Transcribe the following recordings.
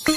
Hi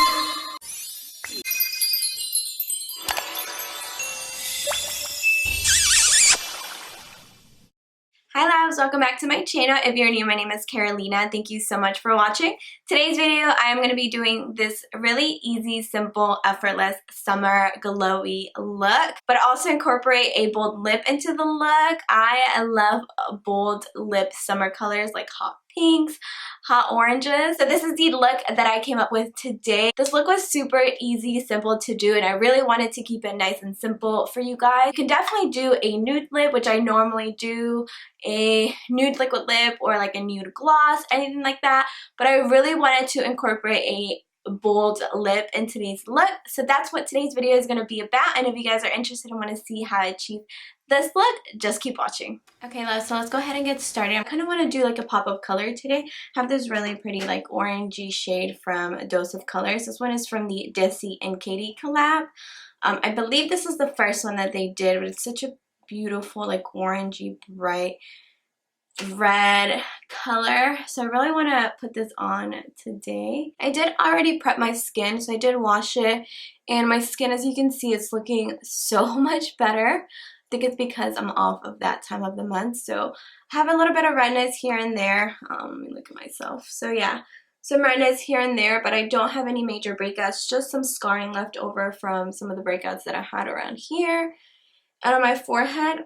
loves, welcome back to my channel. If you're new, my name is Carolina. Thank you so much for watching. Today's video, I am going to be doing this really easy, simple, effortless summer glowy look, but also incorporate a bold lip into the look. I love bold lip summer colors like hot pinks, hot oranges. So this is the look that I came up with today. This look was super easy, simple to do, and I really wanted to keep it nice and simple for you guys. You can definitely do a nude lip, which I normally do, a nude liquid lip, or like a nude gloss, anything like that, but I really wanted to incorporate a bold lip in today's look, so that's what today's video is going to be about. And if you guys are interested and want to see how I achieve this look, just keep watching. Okay loves, so let's go ahead and get started. I kind of want to do like a pop of color today. I have this really pretty like orangey shade from Dose of Colors. This one is from the Dissy and Katie collab. I believe this is the first one that they did, but it's such a beautiful like orangey bright red color, so I really want to put this on today. I did already prep my skin, so I did wash it, and my skin, as you can see, is looking so much better. I think it's because I'm off of that time of the month, so I have a little bit of redness here and there. Let me look at myself. So yeah, some redness here and there, but I don't have any major breakouts, just some scarring left over from some of the breakouts that I had around here and on my forehead.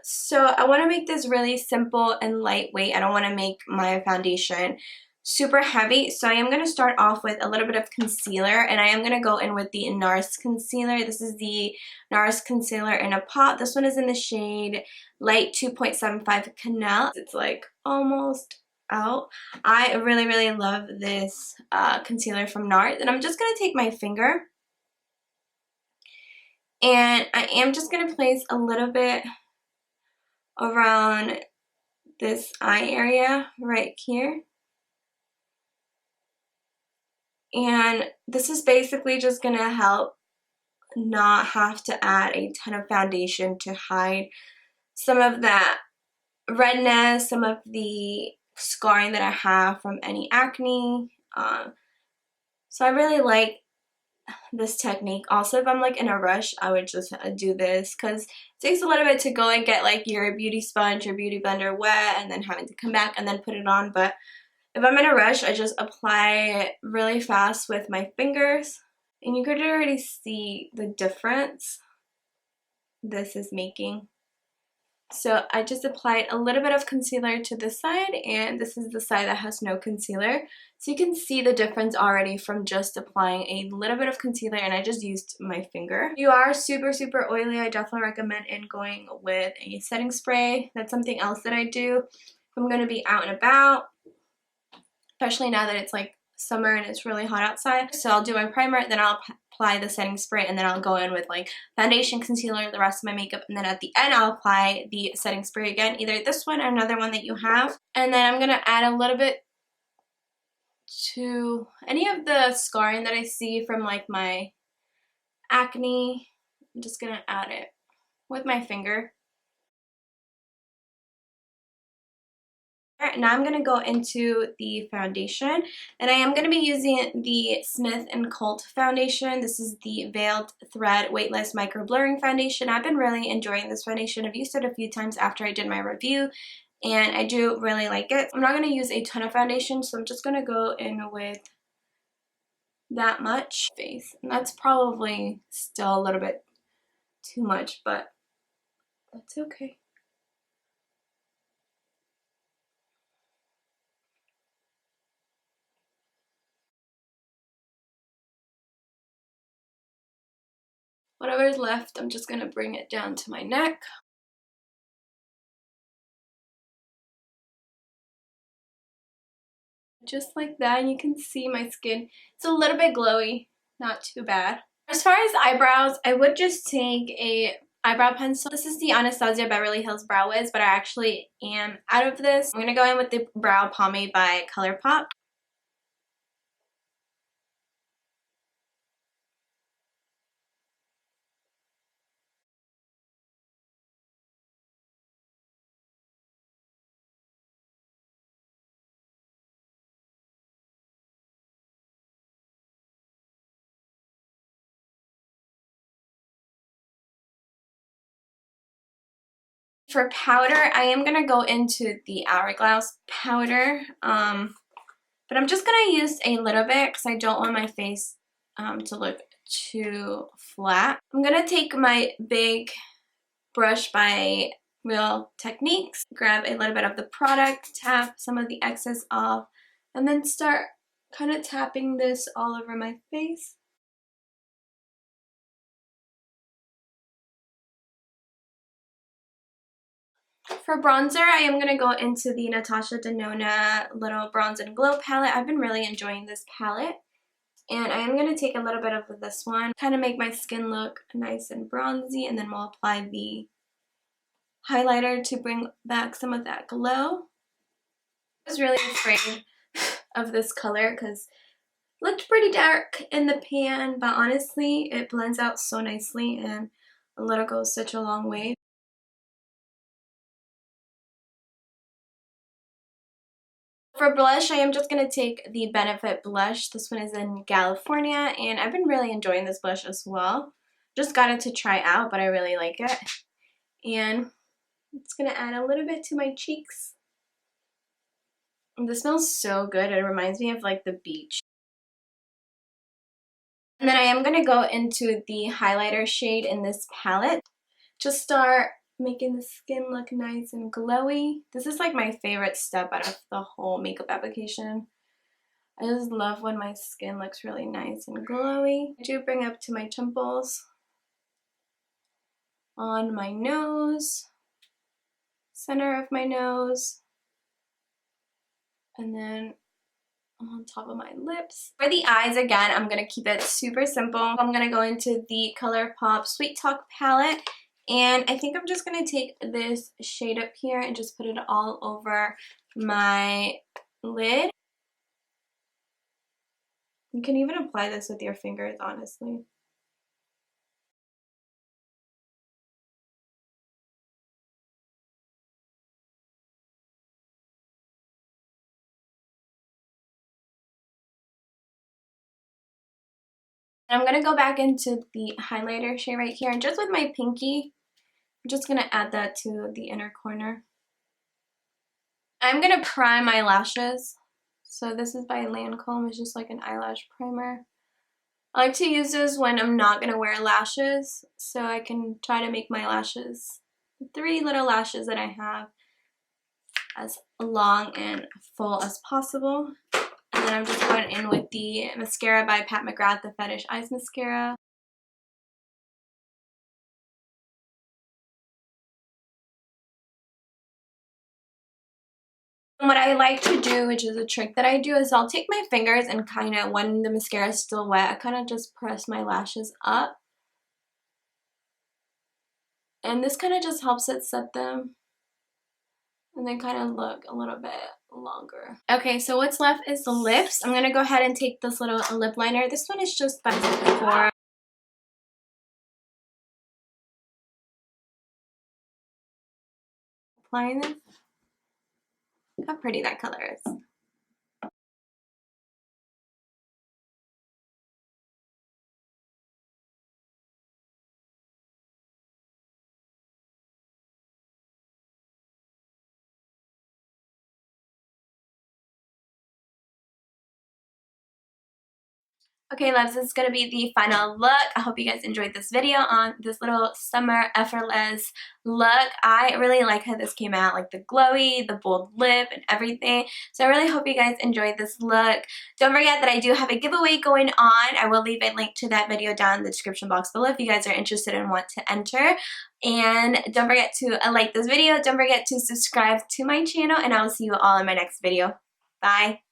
So I want to make this really simple and lightweight. I don't want to make my foundation super heavy, so I am going to start off with a little bit of concealer, and I am going to go in with the NARS concealer. This is the NARS concealer in a pot. This one is in the shade Light 2.75 Canal. It's like almost out. I really love this concealer from NARS, and I'm just going to take my finger, and I am just going to place a little bit around this eye area right here. And this is basically just going to help not have to add a ton of foundation to hide some of that redness, some of the scarring that I have from any acne. So I really like this technique. Also, if I'm like in a rush, I would just do this, because it takes a little bit to go and get like your beauty sponge or beauty blender wet and then having to come back and then put it on. But if I'm in a rush, I just apply it really fast with my fingers, and you could already see the difference this is making. So I just applied a little bit of concealer to this side, and this is the side that has no concealer. So you can see the difference already from just applying a little bit of concealer, and I just used my finger. If you are super oily, I definitely recommend going with a setting spray. That's something else that I do if I'm going to be out and about, especially now that it's like summer and it's really hot outside. So I'll do my primer, then I'll apply the setting spray, and then I'll go in with like foundation, concealer, the rest of my makeup, and then at the end I'll apply the setting spray again, either this one or another one that you have. And then I'm gonna add a little bit to any of the scarring that I see from like my acne. I'm just gonna add it with my finger. Alright, now I'm going to go into the foundation, and I am going to be using the Smith & Colt foundation. This is the Veiled Thread Weightless Micro Blurring Foundation. I've been really enjoying this foundation. I've used it a few times after I did my review, and I do really like it. I'm not going to use a ton of foundation, so I'm just going to go in with that much face. And that's probably still a little bit too much, but that's okay. Whatever is left, I'm just going to bring it down to my neck. Just like that, and you can see my skin. It's a little bit glowy, not too bad. As far as eyebrows, I would just take a eyebrow pencil. This is the Anastasia Beverly Hills Brow Wiz, but I actually am out of this. I'm going to go in with the Brow Pomade by ColourPop. For powder, I am going to go into the Hourglass powder, but I'm just going to use a little bit because I don't want my face to look too flat. I'm going to take my big brush by Real Techniques, grab a little bit of the product, tap some of the excess off, and then start kind of tapping this all over my face. For bronzer, I am going to go into the Natasha Denona Little Bronze and Glow palette. I've been really enjoying this palette. And I am going to take a little bit of this one, kind of make my skin look nice and bronzy, and then we'll apply the highlighter to bring back some of that glow. I was really afraid of this color because it looked pretty dark in the pan, but honestly, it blends out so nicely and a little goes such a long way. For blush, I am just going to take the Benefit blush. This one is in California, and I've been really enjoying this blush as well. Just got it to try out, but I really like it. And it's going to add a little bit to my cheeks. And this smells so good. It reminds me of like the beach. And then I am going to go into the highlighter shade in this palette to start making the skin look nice and glowy. This is like my favorite step out of the whole makeup application. I just love when my skin looks really nice and glowy. I do bring up to my temples, on my nose, center of my nose, and then on top of my lips. For the eyes, again, I'm going to keep it super simple. I'm going to go into the ColourPop Sweet Talk palette. And I think I'm just going to take this shade up here and just put it all over my lid. You can even apply this with your fingers, honestly. And I'm going to go back into the highlighter shade right here. And just with my pinky, I'm just going to add that to the inner corner. I'm going to prime my lashes. So this is by Lancome. It's just like an eyelash primer. I like to use this when I'm not going to wear lashes, so I can try to make my lashes, the 3 little lashes that I have, as long and full as possible. And then I'm just going in with the mascara by Pat McGrath, the Fetish Eyes Mascara. And what I like to do, which is a trick that I do, is I'll take my fingers and kind of, when the mascara is still wet, I kind of just press my lashes up. And this kind of just helps it set them. And then kind of look a little bit longer. Okay, so what's left is the lips. I'm going to go ahead and take this little lip liner. This one is just by Sephora. Applying this. Look how pretty that color is. Okay, loves, this is going to be the final look. I hope you guys enjoyed this video on this little summer effortless look. I really like how this came out, like the glowy, the bold lip, and everything. So I really hope you guys enjoyed this look. Don't forget that I do have a giveaway going on. I will leave a link to that video down in the description box below if you guys are interested and want to enter. And don't forget to like this video. Don't forget to subscribe to my channel, and I will see you all in my next video. Bye!